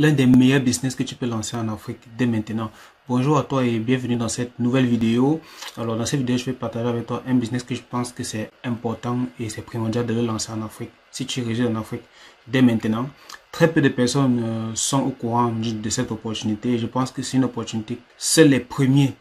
l'un des meilleurs business que tu peux lancer en Afrique dès maintenant. Bonjour à toi et bienvenue dans cette nouvelle vidéo. Alors dans cette vidéo, je vais partager avec toi un business que je pense que c'est important et c'est primordial de le lancer en Afrique. Si tu résides en Afrique dès maintenant, très peu de personnes sont au courant de cette opportunité. Je pense que c'est une opportunité. Seuls les premiers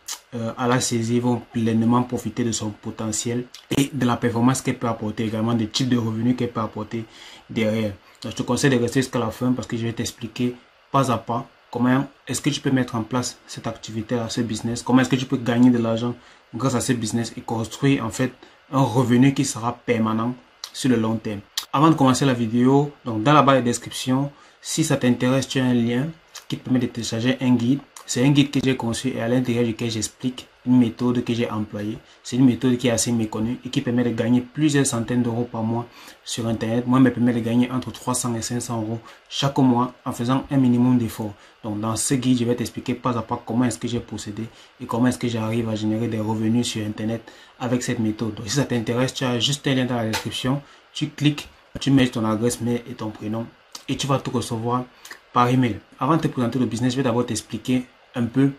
à la saisir vont pleinement profiter de son potentiel et de la performance qu'elle peut apporter, également des types de revenus qu'elle peut apporter derrière. Donc, je te conseille de rester jusqu'à la fin parce que je vais t'expliquer pas à pas comment est-ce que tu peux mettre en place cette activité, ce business, comment est-ce que tu peux gagner de l'argent grâce à ce business et construire en fait un revenu qui sera permanent sur le long terme. Avant de commencer la vidéo, donc dans la barre de description, si ça t'intéresse, tu as un lien qui te permet de télécharger un guide. C'est un guide que j'ai conçu et à l'intérieur duquel j'explique une méthode que j'ai employée. C'est une méthode qui est assez méconnue et qui permet de gagner plusieurs centaines d'euros par mois sur Internet. Moi, me permet de gagner entre 300 et 500 euros chaque mois en faisant un minimum d'efforts. Donc, dans ce guide, je vais t'expliquer pas à pas comment est-ce que j'ai procédé et comment est-ce que j'arrive à générer des revenus sur Internet avec cette méthode. Donc, si ça t'intéresse, tu as juste un lien dans la description. Tu cliques, tu mets ton adresse mail et ton prénom et tu vas tout recevoir par email. Avant de te présenter le business, je vais d'abord t'expliquer un peu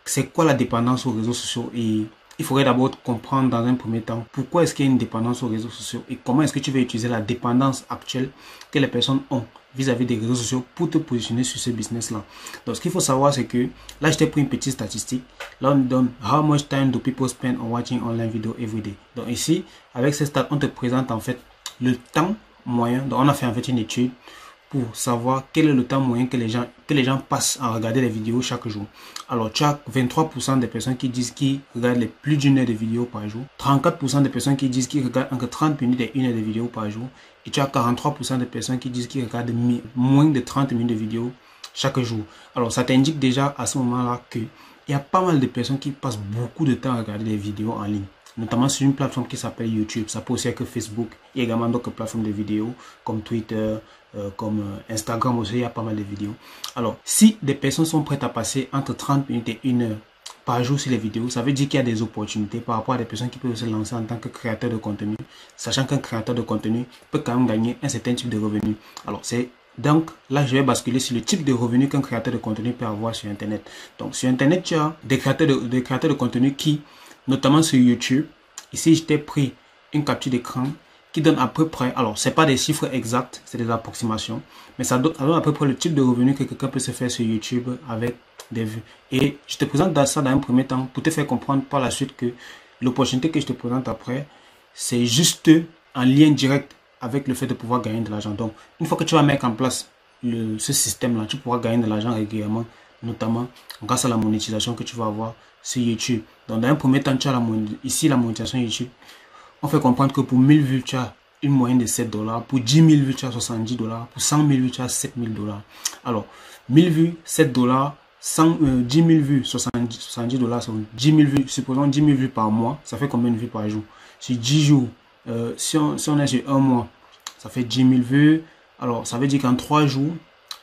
c'est quoi la dépendance aux réseaux sociaux et il faudrait d'abord comprendre dans un premier temps pourquoi est-ce qu'il y a une dépendance aux réseaux sociaux et comment est-ce que tu vas utiliser la dépendance actuelle que les personnes ont vis-à-vis des réseaux sociaux pour te positionner sur ce business-là. Donc ce qu'il faut savoir c'est que là je t'ai pris une petite statistique. Là on donne how much time do people spend on watching online video every day. Donc ici avec ces stats on te présente en fait le temps moyen. Donc on a fait en fait une étude pour savoir quel est le temps moyen que les gens passent à regarder les vidéos chaque jour. Alors, tu as 23% des personnes qui disent qu'ils regardent les plus d'une heure de vidéos par jour. 34% des personnes qui disent qu'ils regardent entre 30 minutes et 1 heure de vidéos par jour. Et tu as 43% des personnes qui disent qu'ils regardent moins de 30 minutes de vidéos chaque jour. Alors, ça t'indique déjà à ce moment-là qu'il y a pas mal de personnes qui passent beaucoup de temps à regarder des vidéos en ligne, notamment sur une plateforme qui s'appelle YouTube. Ça peut aussi être que Facebook. Il y a également d'autres plateformes de vidéos comme Twitter, comme Instagram aussi, il y a pas mal de vidéos. Alors, si des personnes sont prêtes à passer entre 30 minutes et 1 heure par jour sur les vidéos, ça veut dire qu'il y a des opportunités par rapport à des personnes qui peuvent se lancer en tant que créateur de contenu, sachant qu'un créateur de contenu peut quand même gagner un certain type de revenu. Alors, c'est donc là, je vais basculer sur le type de revenu qu'un créateur de contenu peut avoir sur Internet. Donc, sur Internet, tu as des créateurs de contenu qui, notamment sur YouTube, ici, je t'ai pris une capture d'écran qui donne à peu près, alors c'est pas des chiffres exacts, c'est des approximations, mais ça donne à peu près le type de revenu que quelqu'un peut se faire sur YouTube avec des vues. Et je te présente ça dans un premier temps pour te faire comprendre par la suite que l'opportunité que je te présente après, c'est juste en lien direct avec le fait de pouvoir gagner de l'argent. Donc, une fois que tu vas mettre en place ce système-là, tu pourras gagner de l'argent régulièrement, notamment grâce à la monétisation que tu vas avoir sur YouTube. Donc, dans un premier temps, tu as ici la monétisation YouTube. On fait comprendre que pour 1000 vues, tu as une moyenne de 7 $. Pour 10 000 vues, tu as 70 $. Pour 100 000 vues, tu as 7 000 $. Alors, 1000 vues, 7 $. 10 000 vues, 70 $. C'est 10 000 vues, supposons 10 000 vues par mois. Ça fait combien de vues par jour? Sur 10 jours, si on est sur un mois, ça fait 10 000 vues. Alors, ça veut dire qu'en 3 jours,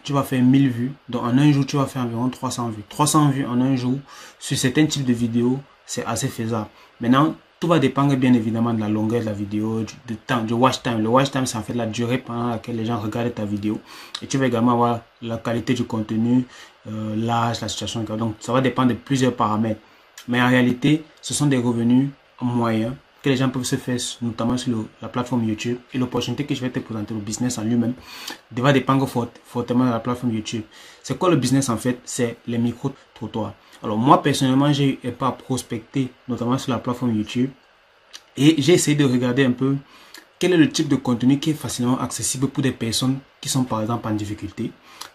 tu vas faire 1000 vues. Donc, en un jour, tu vas faire environ 300 vues. 300 vues en un jour, sur certains types de vidéos, c'est assez faisable. Maintenant, tout va dépendre bien évidemment de la longueur de la vidéo, du temps, du watch time. Le watch time, c'est en fait la durée pendant laquelle les gens regardent ta vidéo. Et tu vas également avoir la qualité du contenu, l'âge, la situation. Donc, ça va dépendre de plusieurs paramètres. Mais en réalité, ce sont des revenus moyens que les gens peuvent se faire, notamment sur la plateforme YouTube. Et l'opportunité que je vais te présenter, le business en lui-même, va dépendre fortement de la plateforme YouTube. C'est quoi le business en fait? C'est les micro-trottoirs. Alors moi personnellement, j'ai pas prospecté, notamment sur la plateforme YouTube. Et j'ai essayé de regarder un peu quel est le type de contenu qui est facilement accessible pour des personnes qui sont par exemple en difficulté,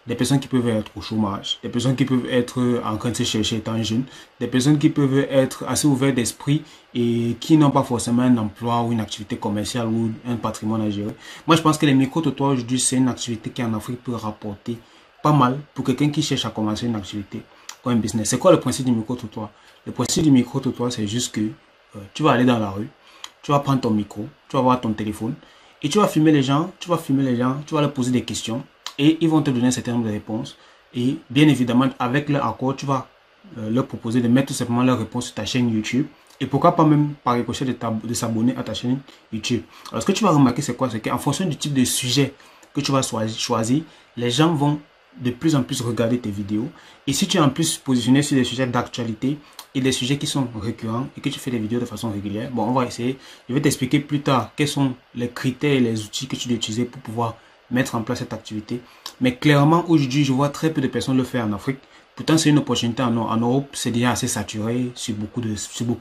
des personnes qui peuvent être au chômage, des personnes qui peuvent être en train de se chercher étant jeunes, des personnes qui peuvent être assez ouvertes d'esprit et qui n'ont pas forcément un emploi ou une activité commerciale ou un patrimoine à gérer. Moi je pense que les micro-trottoirs aujourd'hui c'est une activité qui en Afrique peut rapporter pas mal pour quelqu'un qui cherche à commencer une activité ou un business. C'est quoi le principe du micro-trottoir? Le principe du micro-trottoir c'est juste que tu vas aller dans la rue, tu vas prendre ton micro, tu vas avoir ton téléphone et tu vas filmer les gens, tu vas leur poser des questions et ils vont te donner un certain nombre de réponses. Et bien évidemment, avec leur accord, tu vas leur proposer de mettre tout simplement leurs réponses sur ta chaîne YouTube. Et pourquoi pas même par ricochet de s'abonner à ta chaîne YouTube. Alors, ce que tu vas remarquer, c'est quoi? C'est qu'en fonction du type de sujet que tu vas choisir, les gens vont de plus en plus regarder tes vidéos. Et si tu es en plus positionné sur des sujets d'actualité et des sujets qui sont récurrents et que tu fais des vidéos de façon régulière, bon, on va essayer. Je vais t'expliquer plus tard quels sont les critères et les outils que tu dois utiliser pour pouvoir mettre en place cette activité. Mais clairement, aujourd'hui, je vois très peu de personnes le faire en Afrique. Pourtant, c'est une opportunité en Europe, c'est déjà assez saturé sur beaucoup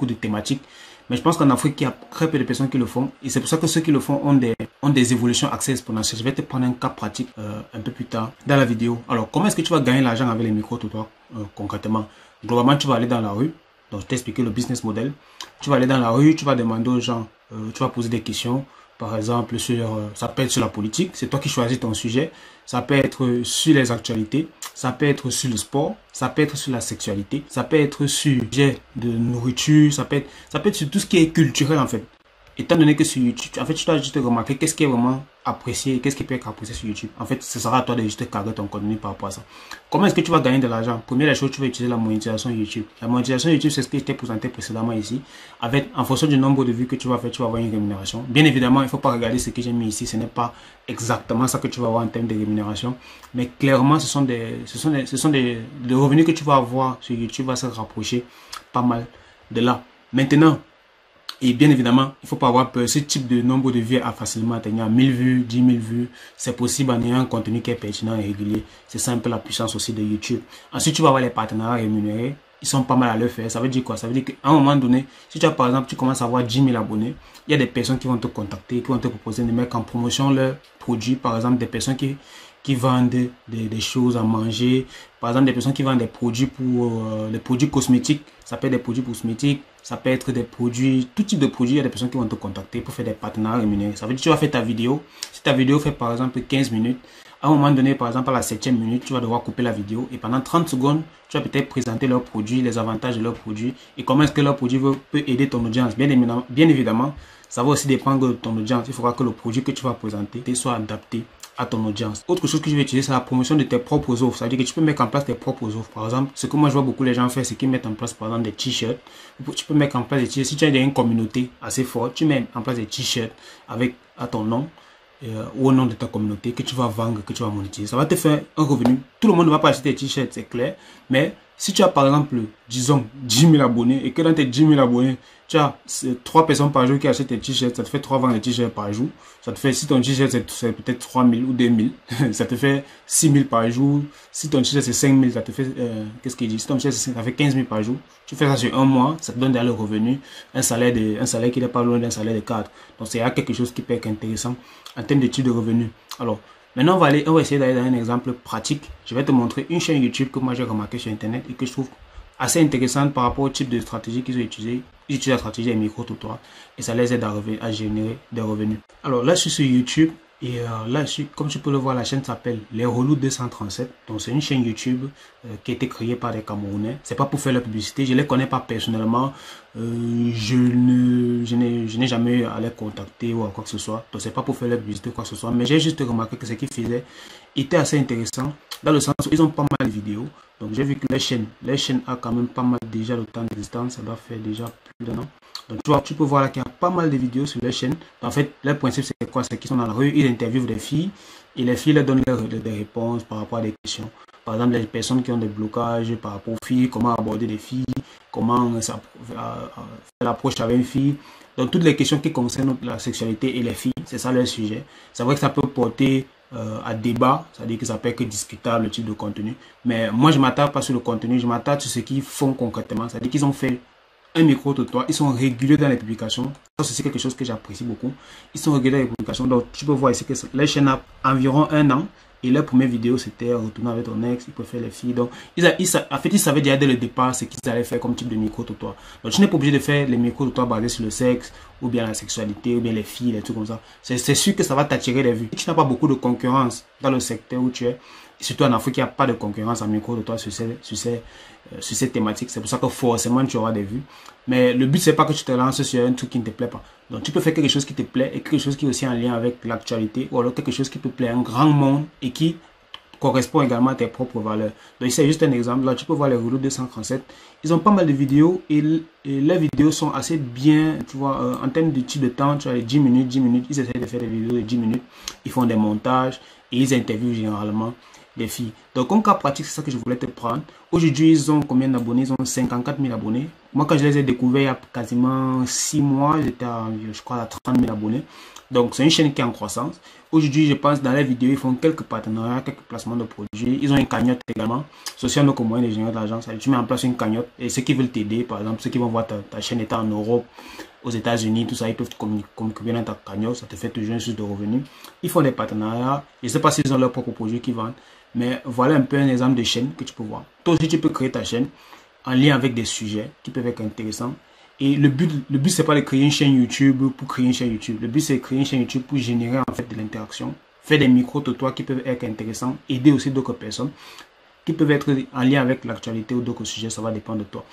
de thématiques. Mais je pense qu'en Afrique, il y a très peu de personnes qui le font. Et c'est pour ça que ceux qui le font ont des évolutions assez exponentielles. Je vais te prendre un cas pratique un peu plus tard dans la vidéo. Alors, comment est-ce que tu vas gagner l'argent avec les micro-trottoirs concrètement? Globalement, tu vas aller dans la rue. Donc, je t'ai expliqué le business model. Tu vas aller dans la rue, tu vas demander aux gens, tu vas poser des questions. Par exemple, ça peut être sur la politique, c'est toi qui choisis ton sujet. Ça peut être sur les actualités, ça peut être sur le sport, ça peut être sur la sexualité, ça peut être sur le sujet de nourriture, ça peut être sur tout ce qui est culturel en fait. Étant donné que sur YouTube, en fait, tu dois juste remarquer qu'est-ce qui est vraiment apprécié, qu'est-ce qui peut être apprécié sur YouTube. En fait, ce sera à toi de juste carrer ton contenu par rapport à ça. Comment est-ce que tu vas gagner de l'argent? Première des choses, tu vas utiliser la monétisation YouTube. La monétisation YouTube, c'est ce que je t'ai présenté précédemment ici. En fonction du nombre de vues que tu vas faire, tu vas avoir une rémunération. Bien évidemment, il ne faut pas regarder ce que j'ai mis ici. Ce n'est pas exactement ça que tu vas avoir en termes de rémunération. Mais clairement, ce sont des revenus que tu vas avoir sur YouTube va se rapprocher pas mal de là. Maintenant, et bien évidemment, il ne faut pas avoir peur. Ce type de nombre de vues a facilement atteint 1000 vues, 10 000 vues. C'est possible en ayant un contenu qui est pertinent et régulier. C'est ça un peu la puissance aussi de YouTube. Ensuite, tu vas avoir les partenariats rémunérés. Ils sont pas mal à le faire. Ça veut dire quoi? Ça veut dire qu'à un moment donné, si tu as par exemple, tu commences à avoir 10 000 abonnés, il y a des personnes qui vont te contacter, qui vont te proposer de mettre en promotion leurs produits. Par exemple, des personnes qui vendent des choses à manger. Par exemple, des personnes qui vendent des produits pour les produits cosmétiques. Ça peut être des produits cosmétiques. Ça peut être des produits, tout type de produits. Il y a des personnes qui vont te contacter pour faire des partenariats rémunérés. Ça veut dire que tu vas faire ta vidéo. Si ta vidéo fait par exemple 15 minutes, à un moment donné, par exemple à la 7e minute, tu vas devoir couper la vidéo. Et pendant 30 secondes, tu vas peut-être présenter leurs produits, les avantages de leurs produits et comment est-ce que leur produit peut aider ton audience. Bien évidemment, ça va aussi dépendre de ton audience. Il faudra que le produit que tu vas présenter soit adapté à ton audience. Autre chose que je vais utiliser, c'est la promotion de tes propres offres. C'est-à-dire que tu peux mettre en place tes propres offres. Par exemple, ce que moi je vois beaucoup les gens faire, c'est qu'ils mettent en place par exemple des t-shirts. Tu peux mettre en place des t-shirts. Si tu as une communauté assez forte, tu mets en place des t-shirts avec à ton nom ou au nom de ta communauté que tu vas vendre, que tu vas monétiser. Ça va te faire un revenu. Tout le monde ne va pas acheter des t-shirts, c'est clair. Mais si tu as par exemple, disons, 10 000 abonnés et que dans tes 10 000 abonnés, tu as 3 personnes par jour qui achètent tes t-shirts, ça te fait 3 ventes de t-shirts par jour. Ça te fait, si ton t-shirt c'est peut-être 3 000 ou 2 000, ça te fait 6 000 par jour. Si ton t-shirt c'est 5 000, ça te fait, qu'est-ce qu'il dit? Si ton t-shirt ça fait 15 000 par jour, tu fais ça sur un mois, ça te donne déjà le revenu, un salaire qui n'est pas loin d'un salaire de cadre. Donc c'est quelque chose qui peut être intéressant en termes de type de revenu. Alors, maintenant, on va essayer d'aller dans un exemple pratique. Je vais te montrer une chaîne YouTube que moi j'ai remarqué sur Internet et que je trouve assez intéressante par rapport au type de stratégie qu'ils ont utilisé. Ils utilisent la stratégie des micro-trottoirs et ça les aide à générer des revenus. Alors là, je suis sur YouTube et là, comme tu peux le voir, la chaîne s'appelle Les Relous 237. Donc c'est une chaîne YouTube qui a été créée par des Camerounais. C'est pas pour faire la publicité, je les connais pas personnellement. Je n'ai jamais à les contacter ou à quoi que ce soit. Donc c'est pas pour faire la publicité ou quoi que ce soit. Mais j'ai juste remarqué que ce qu'ils faisaient était assez intéressant dans le sens où ils ont pas mal de vidéos. Donc j'ai vu que les chaînes a quand même pas mal déjà de temps d'existence. Ça doit faire déjà plus d'un an. Donc tu peux voir là qu'il y a pas mal de vidéos sur les chaînes. En fait, leur principe c'est quoi? C'est qu'ils sont dans la rue, ils interviewent des filles et les filles leur donnent des réponses par rapport à des questions. Par exemple, les personnes qui ont des blocages par rapport aux filles, comment aborder les filles, comment faire l'approche avec une fille. Donc toutes les questions qui concernent la sexualité et les filles, c'est ça leur sujet. C'est vrai que ça peut porter à débat, c'est-à-dire que ça peut être discutable le type de contenu. Mais moi je ne m'attarde pas sur le contenu, je m'attarde sur ce qu'ils font concrètement. C'est-à-dire qu'ils ont fait un micro-trottoir, ils sont réguliers dans les publications. Ça c'est quelque chose que j'apprécie beaucoup. Ils sont réguliers dans les publications. Donc tu peux voir ici que la chaîne a environ 1 an. Et leur première vidéo c'était retourner avec ton ex, ils préfèrent les filles. Donc en fait ils savaient déjà dès le départ ce qu'ils allaient faire comme type de micro-trottoir. Donc tu n'es pas obligé de faire les micro-trottoirs basés sur le sexe, ou bien la sexualité, ou bien les filles, les trucs comme ça. C'est sûr que ça va t'attirer les vues. Si tu n'as pas beaucoup de concurrence dans le secteur où tu es, et surtout en Afrique, il n'y a pas de concurrence en micro-trottoir sur ces thématiques. C'est pour ça que forcément tu auras des vues. Mais le but c'est pas que tu te lances sur un truc qui ne te plaît pas. Donc tu peux faire quelque chose qui te plaît et quelque chose qui est aussi en lien avec l'actualité, ou alors quelque chose qui te plaît, un grand monde et qui correspond également à tes propres valeurs. Donc c'est juste un exemple. Là tu peux voir les Relous 237. Ils ont pas mal de vidéos et les vidéos sont assez bien, tu vois, en termes de type de temps, tu as les 10 minutes, ils essaient de faire des vidéos de 10 minutes. Ils font des montages et ils interviewent généralement des filles. Donc, comme cas pratique, c'est ça que je voulais te prendre. Aujourd'hui, ils ont combien d'abonnés? Ils ont 54 000 abonnés. Moi, quand je les ai découverts il y a quasiment 6 mois, j'étais à, je crois, à 30 000 abonnés. Donc, c'est une chaîne qui est en croissance. Aujourd'hui, je pense, dans les vidéos, ils font quelques partenariats, quelques placements de produits. Ils ont une cagnotte également. C'est aussi un autre moyen de générer de l'argent. Tu mets en place une cagnotte et ceux qui veulent t'aider, par exemple, ceux qui vont voir ta chaîne étant en Europe, aux États-Unis, tout ça, ils peuvent communiquer dans ta cagnotte. Ça te fait toujours une source de revenus. Ils font des partenariats. Je ne sais pas s'ils ont leurs propres produits qu'ils vendent. Mais voilà un peu un exemple de chaîne que tu peux voir. Toi aussi, tu peux créer ta chaîne en lien avec des sujets qui peuvent être intéressants. Et le but c'est pas de créer une chaîne YouTube pour créer une chaîne YouTube. Le but, c'est de créer une chaîne YouTube pour générer en fait de l'interaction. Faire des micros de toi qui peuvent être intéressants. Aider aussi d'autres personnes qui peuvent être en lien avec l'actualité ou d'autres sujets. Ça va dépendre de toi.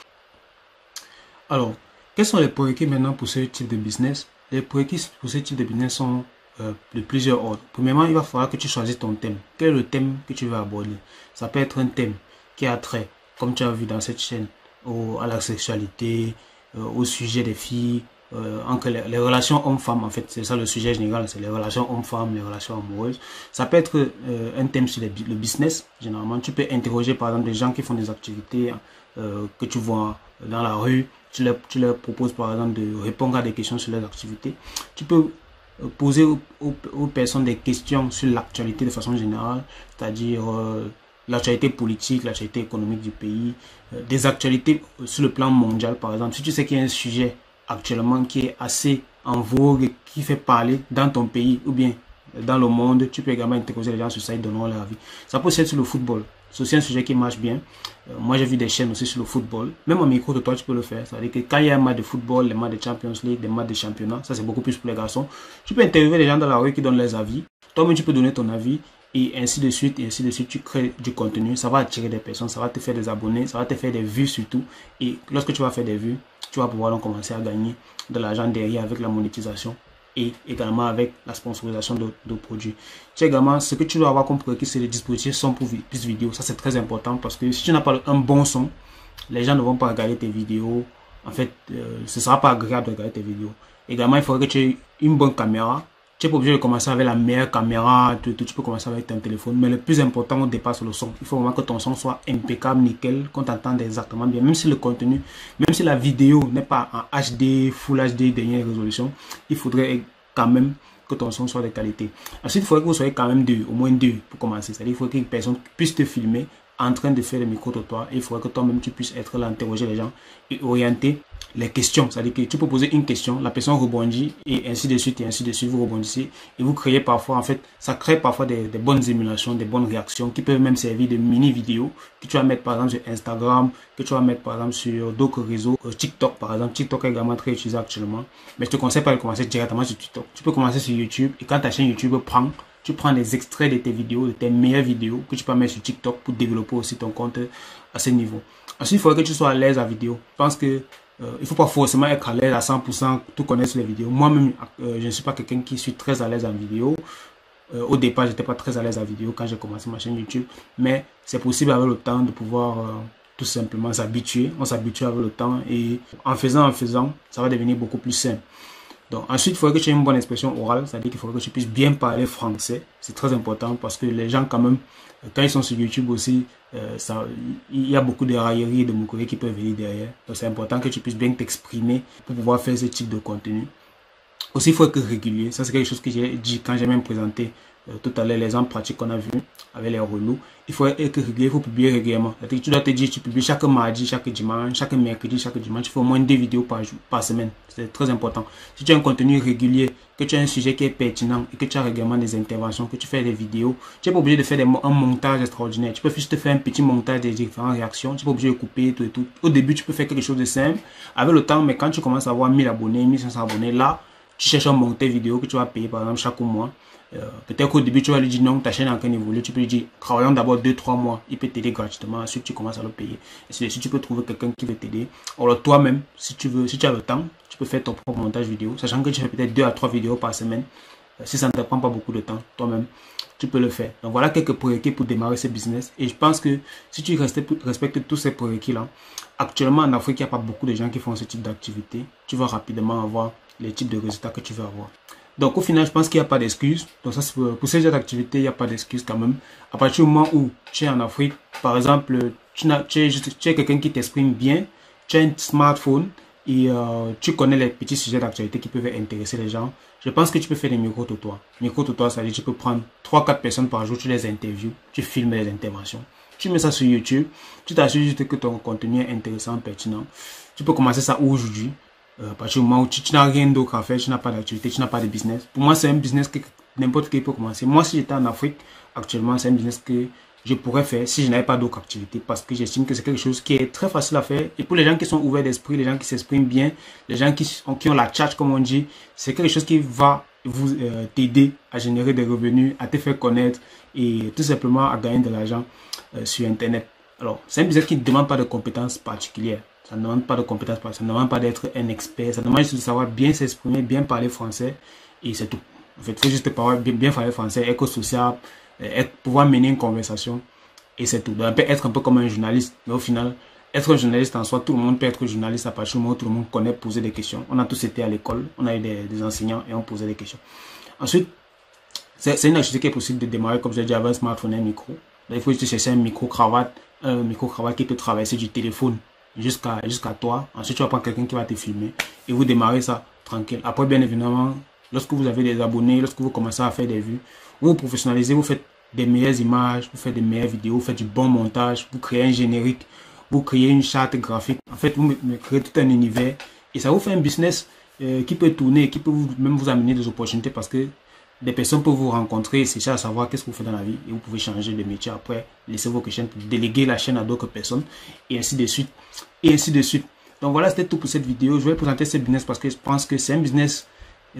Alors, quels sont les prérequis maintenant pour ce type de business? Les prérequis pour ce type de business sont de plusieurs ordres. Premièrement, il va falloir que tu choisisses ton thème. Quel est le thème que tu veux aborder? Ça peut être un thème qui a trait, comme tu as vu dans cette chaîne, à la sexualité, au sujet des filles, entre les relations hommes-femmes. En fait, c'est ça le sujet général, c'est les relations hommes-femmes, les relations amoureuses. Ça peut être un thème sur le business. Généralement, tu peux interroger par exemple des gens qui font des activités que tu vois dans la rue. Tu leur proposes par exemple de répondre à des questions sur leurs activités. Tu peux poser aux personnes des questions sur l'actualité de façon générale, c'est-à-dire l'actualité politique, l'actualité économique du pays, des actualités sur le plan mondial par exemple. Si tu sais qu'il y a un sujet actuellement qui est assez en vogue, qui fait parler dans ton pays ou bien dans le monde, tu peux également interroger les gens sur ça et donner leur avis. Ça peut être sur le football. C'est aussi un sujet qui marche bien. Moi, j'ai vu des chaînes aussi sur le football. Même en micro de toi, tu peux le faire. C'est-à-dire que quand il y a un match de football, les matchs de Champions League, des matchs de championnat, ça c'est beaucoup plus pour les garçons. Tu peux interviewer les gens dans la rue qui donnent leurs avis. Toi-même, tu peux donner ton avis. Et ainsi de suite, tu crées du contenu. Ça va attirer des personnes, ça va te faire des abonnés, ça va te faire des vues surtout. Et lorsque tu vas faire des vues, tu vas pouvoir donc commencer à gagner de l'argent derrière avec la monétisation et également avec la sponsorisation de produits. Tu sais également, ce que tu dois avoir comme prérequis, c'est les dispositifs son pour plus vidéo. Ça, c'est très important parce que si tu n'as pas un bon son, les gens ne vont pas regarder tes vidéos. En fait, ce ne sera pas agréable de regarder tes vidéos. Également, il faudrait que tu aies une bonne caméra. Tu n'es pas obligé de commencer avec la meilleure caméra, tu peux commencer avec ton téléphone. Mais le plus important au départ, c'est le son. Il faut vraiment que ton son soit impeccable, nickel, qu'on t'entende exactement bien. Même si le contenu, même si la vidéo n'est pas en HD, Full HD, dernière résolution, il faudrait quand même que ton son soit de qualité. Ensuite, il faudrait que vous soyez quand même deux, au moins deux pour commencer. C'est-à-dire qu'il faut qu'une personne puisse te filmer en train de faire le micro de toi. Et il faudrait que toi-même tu puisses être là, interroger les gens et orienter les questions. C'est-à-dire que tu peux poser une question, la personne rebondit et ainsi de suite, vous rebondissez et vous créez parfois, en fait, ça crée parfois des bonnes émulations, des bonnes réactions qui peuvent même servir de mini-vidéos que tu vas mettre par exemple sur Instagram, que tu vas mettre par exemple sur d'autres réseaux, TikTok par exemple. TikTok est également très utilisé actuellement, mais je te conseille pas de commencer directement sur TikTok. Tu peux commencer sur YouTube et quand ta chaîne YouTube prend, tu prends des extraits de tes vidéos, de tes meilleures vidéos que tu peux mettre sur TikTok pour développer aussi ton compte à ce niveau. Ensuite, il faudrait que tu sois à l'aise à vidéo. Je pense que il ne faut pas forcément être à l'aise à 100%, tout connaître sur les vidéos. Moi-même, je ne suis pas quelqu'un qui suis très à l'aise en vidéo. Au départ, je n'étais pas très à l'aise en vidéo quand j'ai commencé ma chaîne YouTube. Mais c'est possible avec le temps de pouvoir tout simplement s'habituer. On s'habitue avec le temps et en faisant, ça va devenir beaucoup plus simple. Donc, ensuite, il faudrait que tu aies une bonne expression orale, c'est-à-dire qu'il faudrait que tu puisses bien parler français. C'est très important parce que les gens, quand même, quand ils sont sur YouTube aussi, il y a beaucoup de railleries et de moqueries qui peuvent venir derrière. Donc, c'est important que tu puisses bien t'exprimer pour pouvoir faire ce type de contenu. Aussi, il faut être régulier. Ça, c'est quelque chose que j'ai dit quand j'ai même présenté tout à l'heure l'exemple pratique qu'on a vu avec les relous. Il faut être régulier, il faut publier régulièrement. Tu dois te dire, tu publies chaque mardi, chaque dimanche, chaque mercredi, chaque dimanche. Tu fais au moins 2 vidéos par semaine. C'est très important. Si tu as un contenu régulier, que tu as un sujet qui est pertinent et que tu as régulièrement des interventions, que tu fais des vidéos, tu n'es pas obligé de faire un montage extraordinaire. Tu peux juste faire un petit montage des différentes réactions. Tu n'es pas obligé de couper tout et tout. Au début, tu peux faire quelque chose de simple avec le temps, mais quand tu commences à avoir 1000 abonnés, 1500 abonnés, là, tu cherches à monter vidéo que tu vas payer par exemple chaque mois. Peut-être qu'au début tu vas lui dire non, ta chaîne est en train d'évoluer. Tu peux lui dire travaillons d'abord 2-3 mois, il peut t'aider gratuitement. Ensuite tu commences à le payer. Et si tu peux trouver quelqu'un qui veut t'aider, alors toi-même, si tu as le temps, tu peux faire ton propre montage vidéo, sachant que tu fais peut-être 2 à 3 vidéos par semaine. Si ça ne te prend pas beaucoup de temps, toi-même, tu peux le faire. Donc voilà quelques prérequis pour démarrer ce business. Et je pense que si tu respectes tous ces prérequis-là, actuellement en Afrique, il n'y a pas beaucoup de gens qui font ce type d'activité. Tu vas rapidement avoir les types de résultats que tu veux avoir. Donc au final, je pense qu'il n'y a pas d'excuse. Donc ça, pour ces activités, il n'y a pas d'excuse quand même. À partir du moment où tu es en Afrique, par exemple, tu es quelqu'un qui t'exprime bien, tu as un smartphone et tu connais les petits sujets d'actualité qui peuvent intéresser les gens, je pense que tu peux faire des micro-tutoirs. Micro-tutoirs, ça veut dire que tu peux prendre 3-4 personnes par jour, tu les interviews, tu filmes les interventions. Tu mets ça sur YouTube, tu t'assures juste que ton contenu est intéressant, pertinent. Tu peux commencer ça aujourd'hui. À partir du moment où tu n'as rien d'autre à faire, tu n'as pas d'activité, tu n'as pas de business. Pour moi, c'est un business que n'importe qui peut commencer. Moi, si j'étais en Afrique, actuellement, c'est un business que je pourrais faire si je n'avais pas d'autres activités, parce que j'estime que c'est quelque chose qui est très facile à faire. Et pour les gens qui sont ouverts d'esprit, les gens qui s'expriment bien, les gens qui ont la tchatch, comme on dit, c'est quelque chose qui va vous t'aider à générer des revenus, à te faire connaître et tout simplement à gagner de l'argent sur Internet. Alors, c'est un business qui ne demande pas de compétences particulières. Ça ne demande pas de compétences, ça ne demande pas d'être un expert. Ça demande juste de savoir bien s'exprimer, bien parler français et c'est tout. En fait, il faut juste bien parler français, être sociable, pouvoir mener une conversation et c'est tout. Donc, être un peu comme un journaliste. Mais au final, être un journaliste en soi, tout le monde peut être journaliste à partir du moment où tout le monde connaît poser des questions. On a tous été à l'école, on a eu des enseignants et on posait des questions. Ensuite, c'est une activité qui est possible de démarrer, comme j'ai dit, avec un smartphone et un micro. Donc, il faut juste chercher un micro-cravate qui peut traverser du téléphone jusqu'à toi. Ensuite, tu vas prendre quelqu'un qui va te filmer et vous démarrez ça tranquille. Après, bien évidemment, lorsque vous avez des abonnés, lorsque vous commencez à faire des vues, vous vous professionnalisez, vous faites des meilleures images, vous faites des meilleures vidéos, vous faites du bon montage, vous créez un générique, vous créez une charte graphique. En fait, vous créez tout un univers et ça vous fait un business qui peut tourner, qui peut même vous amener des opportunités parce que des personnes peuvent vous rencontrer et chercher à savoir qu'est-ce que vous faites dans la vie et vous pouvez changer de métier après, laisser vos chaînes, déléguer la chaîne à d'autres personnes et ainsi de suite. Et ainsi de suite. Donc voilà, c'était tout pour cette vidéo. Je vais présenter ce business parce que je pense que c'est un business,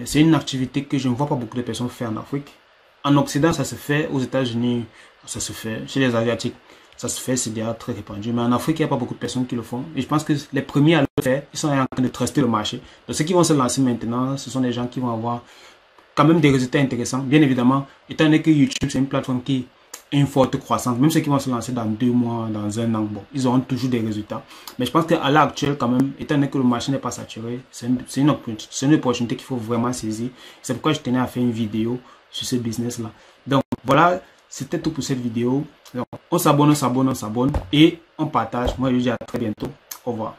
c'est une activité que je ne vois pas beaucoup de personnes faire en Afrique. En Occident, ça se fait. Aux États-Unis, ça se fait. Chez les Asiatiques, ça se fait. C'est déjà très répandu. Mais en Afrique, il n'y a pas beaucoup de personnes qui le font. Et je pense que les premiers à le faire, ils sont en train de truster le marché. Donc ceux qui vont se lancer maintenant, ce sont des gens qui vont avoir quand même des résultats intéressants. Bien évidemment, étant donné que YouTube, c'est une plateforme qui a une forte croissance. Même ceux qui vont se lancer dans 2 mois, dans 1 an, bon, ils auront toujours des résultats. Mais je pense qu'à l'heure actuelle, quand même, étant donné que le marché n'est pas saturé, c'est une opportunité qu'il faut vraiment saisir. C'est pourquoi je tenais à faire une vidéo sur ce business-là. Donc, voilà, c'était tout pour cette vidéo. Donc, on s'abonne et on partage. Moi, je vous dis à très bientôt. Au revoir.